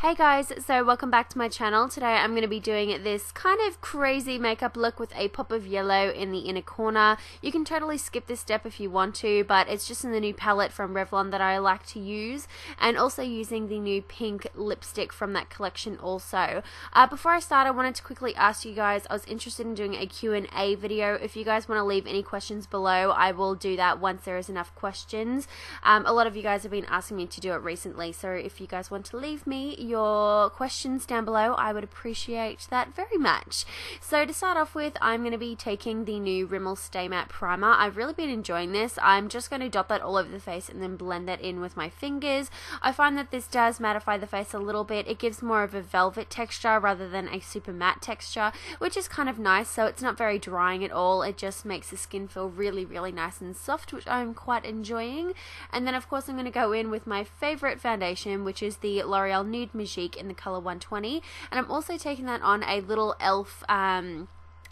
Hey guys, so welcome back to my channel. Today I'm going to be doing this kind of crazy makeup look with a pop of yellow in the inner corner. You can totally skip this step if you want to, but it's just in the new palette from Revlon that I like to use, and also using the new pink lipstick from that collection also. Before I start, I wanted to quickly ask you guys, I was interested in doing a Q&A video. If you guys want to leave any questions below, I will do that once there is enough questions. A lot of you guys have been asking me to do it recently, so if you guys want to leave me your questions down below, I would appreciate that very much. So to start off with, I'm going to be taking the new Rimmel Stay Matte Primer. I've really been enjoying this. I'm just going to dot that all over the face and then blend that in with my fingers. I find that this does mattify the face a little bit. It gives more of a velvet texture rather than a super matte texture, which is kind of nice. So it's not very drying at all. It just makes the skin feel really, really nice and soft, which I'm quite enjoying. And then of course I'm going to go in with my favorite foundation, which is the Loreal Nude Magique in the color 120, and I'm also taking that on a little e.l.f.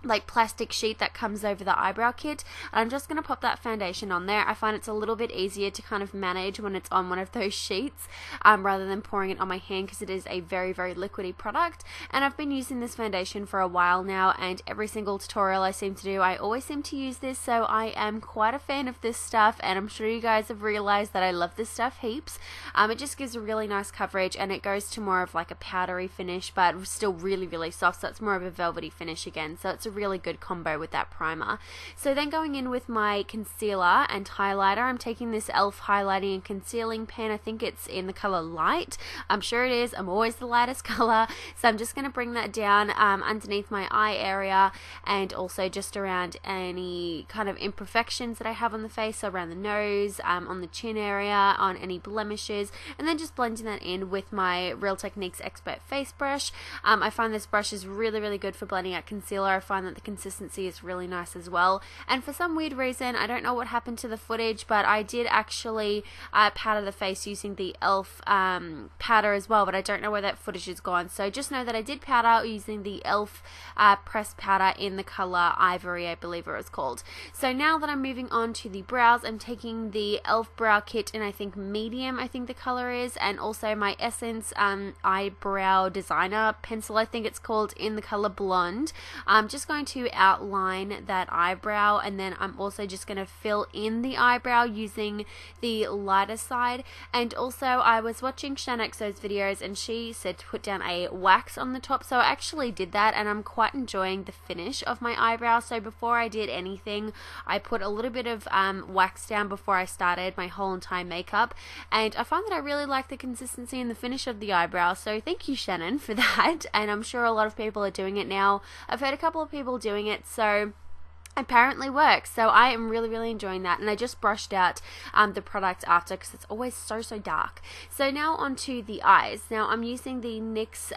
Like plastic sheet that comes over the eyebrow kit, and I'm just going to pop that foundation on there. I find it's a little bit easier to kind of manage when it's on one of those sheets rather than pouring it on my hand, because it is a very, very liquidy product. And I've been using this foundation for a while now, and every single tutorial I seem to do, I always seem to use this, so I am quite a fan of this stuff, and I'm sure you guys have realized that I love this stuff heaps. It just gives a really nice coverage, and it goes to more of like a powdery finish, but still really, really soft, so it's more of a velvety finish again. So it's a really good combo with that primer. So then going in with my concealer and highlighter, I'm taking this e.l.f. highlighting and concealing pen. I think it's in the color Light. I'm sure it is. I'm always the lightest color. So I'm just going to bring that down underneath my eye area, and also just around any kind of imperfections that I have on the face, so around the nose, on the chin area, on any blemishes, and then just blending that in with my Real Techniques Expert Face Brush. I find this brush is really, really good for blending out concealer. I find that the consistency is really nice as well, and for some weird reason, I don't know what happened to the footage, but I did actually powder the face using the e.l.f. Powder as well, but I don't know where that footage is gone. So just know that I did powder using the e.l.f. pressed powder in the color Ivory, I believe it was called. So now that I'm moving on to the brows, I'm taking the e.l.f. brow kit in, I think, medium, I think the color is, and also my Essence eyebrow designer pencil, I think it's called, in the color Blonde. I'm just going to outline that eyebrow, and then I'm also just going to fill in the eyebrow using the lighter side. And also I was watching Shanxo's videos, and she said to put down a wax on the top, so I actually did that, and I'm quite enjoying the finish of my eyebrow. So before I did anything, I put a little bit of wax down before I started my whole entire makeup, and I find that I really like the consistency and the finish of the eyebrow, so thank you, Shannon, for that. And I'm sure a lot of people are doing it now. I've heard a couple of people doing it, so apparently works. So I am really, really enjoying that, and I just brushed out the product after, because it's always so dark. So now onto the eyes. Now I'm using the NYX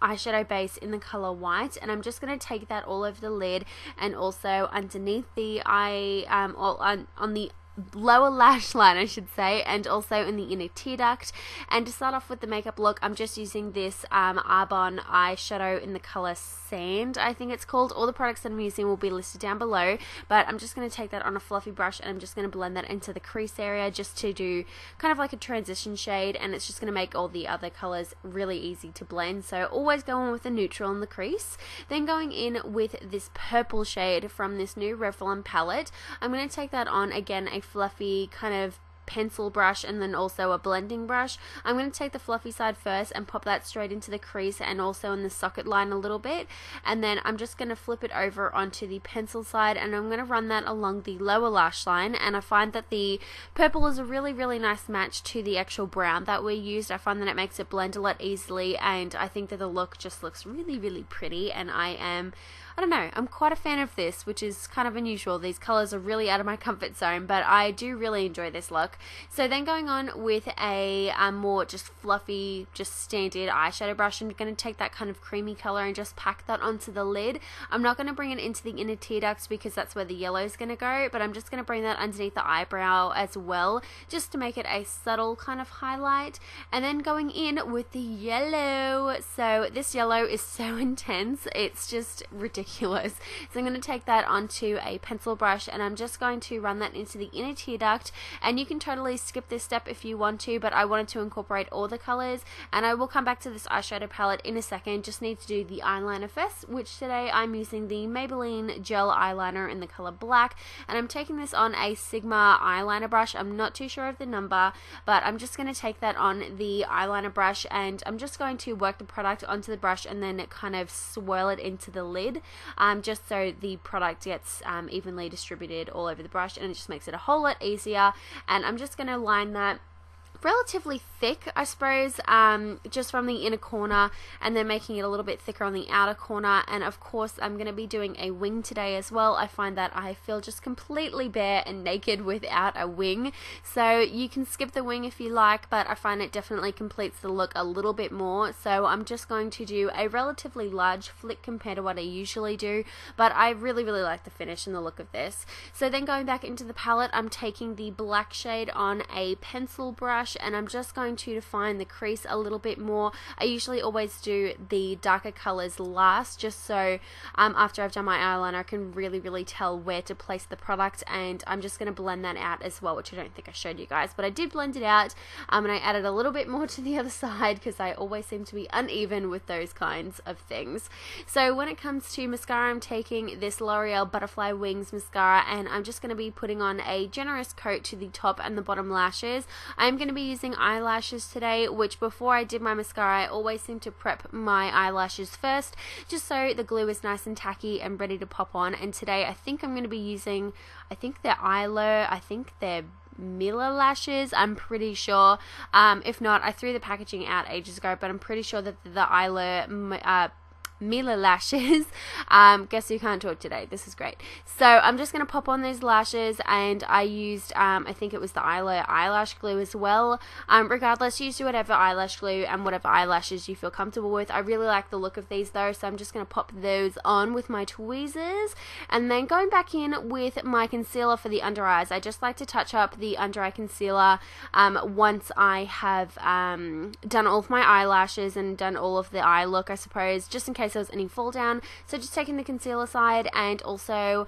eyeshadow base in the color White, and I'm just going to take that all over the lid and also underneath the eye, on the lower lash line, I should say, and also in the inner tear duct. And to start off with the makeup look, I'm just using this Arbonne eyeshadow in the color Sand, I think it's called. All the products that I'm using will be listed down below, but I'm just going to take that on a fluffy brush, and I'm just going to blend that into the crease area just to do kind of like a transition shade, and it's just going to make all the other colors really easy to blend. So always going with a neutral in the crease. Then going in with this purple shade from this new Revlon palette, I'm going to take that on, again, a fluffy kind of pencil brush, and then also a blending brush. I'm going to take the fluffy side first and pop that straight into the crease and also in the socket line a little bit, and then I'm just going to flip it over onto the pencil side, and I'm going to run that along the lower lash line. And I find that the purple is a really, really nice match to the actual brown that we used. I find that it makes it blend a lot easily, and I think that the look just looks really, really pretty, and I don't know, I'm quite a fan of this, which is kind of unusual. These colors are really out of my comfort zone, but I do really enjoy this look. So then going on with a more just fluffy, just standard eyeshadow brush, I'm going to take that kind of creamy color and just pack that onto the lid. I'm not going to bring it into the inner tear ducts because that's where the yellow is going to go, but I'm just going to bring that underneath the eyebrow as well, just to make it a subtle kind of highlight. And then going in with the yellow. So this yellow is so intense, it's just ridiculous. ridiculous. So I'm going to take that onto a pencil brush, and I'm just going to run that into the inner tear duct, and you can totally skip this step if you want to, but I wanted to incorporate all the colors, and I will come back to this eyeshadow palette in a second. Just need to do the eyeliner first, which today I'm using the Maybelline gel eyeliner in the color black, and I'm taking this on a Sigma eyeliner brush. I'm not too sure of the number, but I'm just going to take that on the eyeliner brush, and I'm just going to work the product onto the brush and then kind of swirl it into the lid, just so the product gets evenly distributed all over the brush, and it just makes it a whole lot easier. And I'm just going to line that relatively thick, I suppose, just from the inner corner, and then making it a little bit thicker on the outer corner. And of course I'm going to be doing a wing today as well. I find that I feel just completely bare and naked without a wing, so you can skip the wing if you like, but I find it definitely completes the look a little bit more. So I'm just going to do a relatively large flick compared to what I usually do, but I really like the finish and the look of this. So then going back into the palette, I'm taking the black shade on a pencil brush, and I'm just going to define the crease a little bit more. I usually always do the darker colors last, just so after I've done my eyeliner I can really tell where to place the product, and I'm just going to blend that out as well, which I don't think I showed you guys, but I did blend it out, and I added a little bit more to the other side because I always seem to be uneven with those kinds of things. So when it comes to mascara, I'm taking this L'Oreal Butterfly Wings mascara, and I'm just going to be putting on a generous coat to the top and the bottom lashes. I'm going to be using eyelashes today, which before I did my mascara I always seem to prep my eyelashes first, just so the glue is nice and tacky and ready to pop on. And today I think I'm going to be using, I think they're Eyelure, I think they're Mila lashes, I'm pretty sure. If not, I threw the packaging out ages ago, but I'm pretty sure that the Eyelure Mila lashes. Guess who can't talk today? This is great. So I'm just going to pop on those lashes, and I used I think it was the Eyelure eyelash glue as well. Regardless, use whatever eyelash glue and whatever eyelashes you feel comfortable with. I really like the look of these though, so I'm just going to pop those on with my tweezers, and then going back in with my concealer for the under eyes. I just like to touch up the under eye concealer once I have done all of my eyelashes and done all of the eye look, I suppose, just in case there was any fall down. So just taking the concealer side and also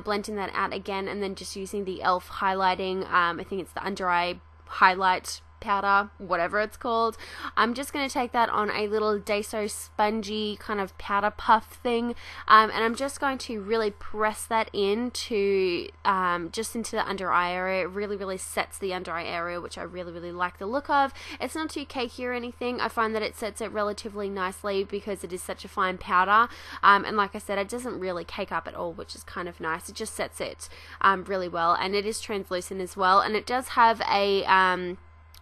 blending that out again, and then just using the e.l.f. highlighting, I think it's the under eye highlight powder, whatever it's called. I'm just going to take that on a little Daiso spongy kind of powder puff thing, and I'm just going to really press that into just into the under eye area. It really sets the under eye area, which I really like the look of. It's not too cakey or anything. I find that it sets it relatively nicely because it is such a fine powder, and like I said, it doesn't really cake up at all, which is kind of nice. It just sets it really well, and it is translucent as well, and it does have a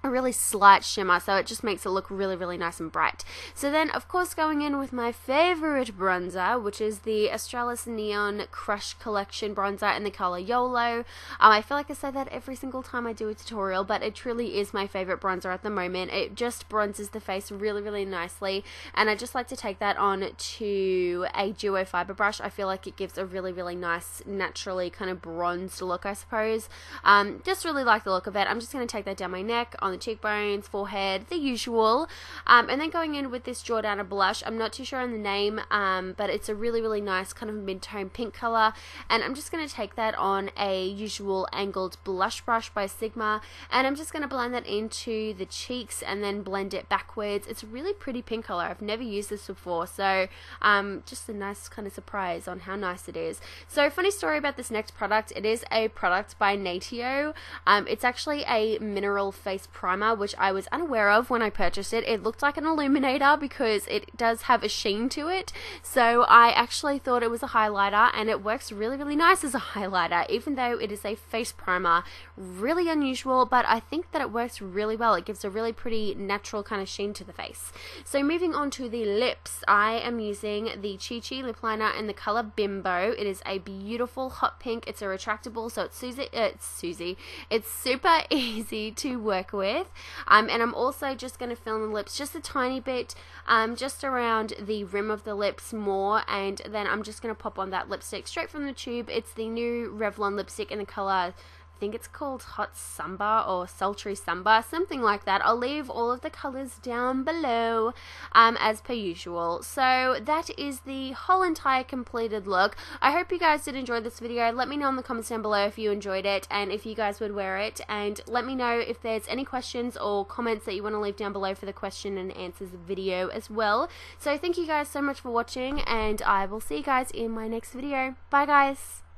really slight shimmer, so it just makes it look really nice and bright. So then of course going in with my favorite bronzer, which is the Australis Neon Crush Collection bronzer in the color YOLO. I feel like I say that every single time I do a tutorial, but it truly is my favorite bronzer at the moment. It just bronzes the face really nicely, and I just like to take that on to a duo fiber brush. I feel like it gives a really nice, naturally kind of bronzed look, I suppose. Just really like the look of it. I'm just going to take that down my neck, on the cheekbones, forehead, the usual, and then going in with this Jordana Blush. I'm not too sure on the name, but it's a really nice kind of mid-tone pink color, and I'm just going to take that on a usual angled blush brush by Sigma, and I'm just going to blend that into the cheeks and then blend it backwards. It's a really pretty pink color. I've never used this before, so just a nice kind of surprise on how nice it is. So funny story about this next product. It is a product by Natio. It's actually a mineral face primer, which I was unaware of when I purchased it. It looked like an illuminator because it does have a sheen to it, so I actually thought it was a highlighter, and it works really nice as a highlighter, even though it is a face primer. Really unusual, but I think that it works really well. It gives a really pretty natural kind of sheen to the face. So moving on to the lips, I am using the Chi Lipliner in the color Bimbo. It is a beautiful hot pink. It's a retractable, so it's super easy to work with. And I'm also just going to fill in the lips just a tiny bit, just around the rim of the lips more, and then I'm just going to pop on that lipstick straight from the tube. It's the new Revlon lipstick in the color, I think it's called Hot Samba or Sultry Samba, something like that. I'll leave all of the colors down below as per usual. So that is the whole entire completed look. I hope you guys did enjoy this video. Let me know in the comments down below if you enjoyed it and if you guys would wear it, and let me know if there's any questions or comments that you want to leave down below for the question and answers video as well. So thank you guys so much for watching, and I will see you guys in my next video. Bye guys!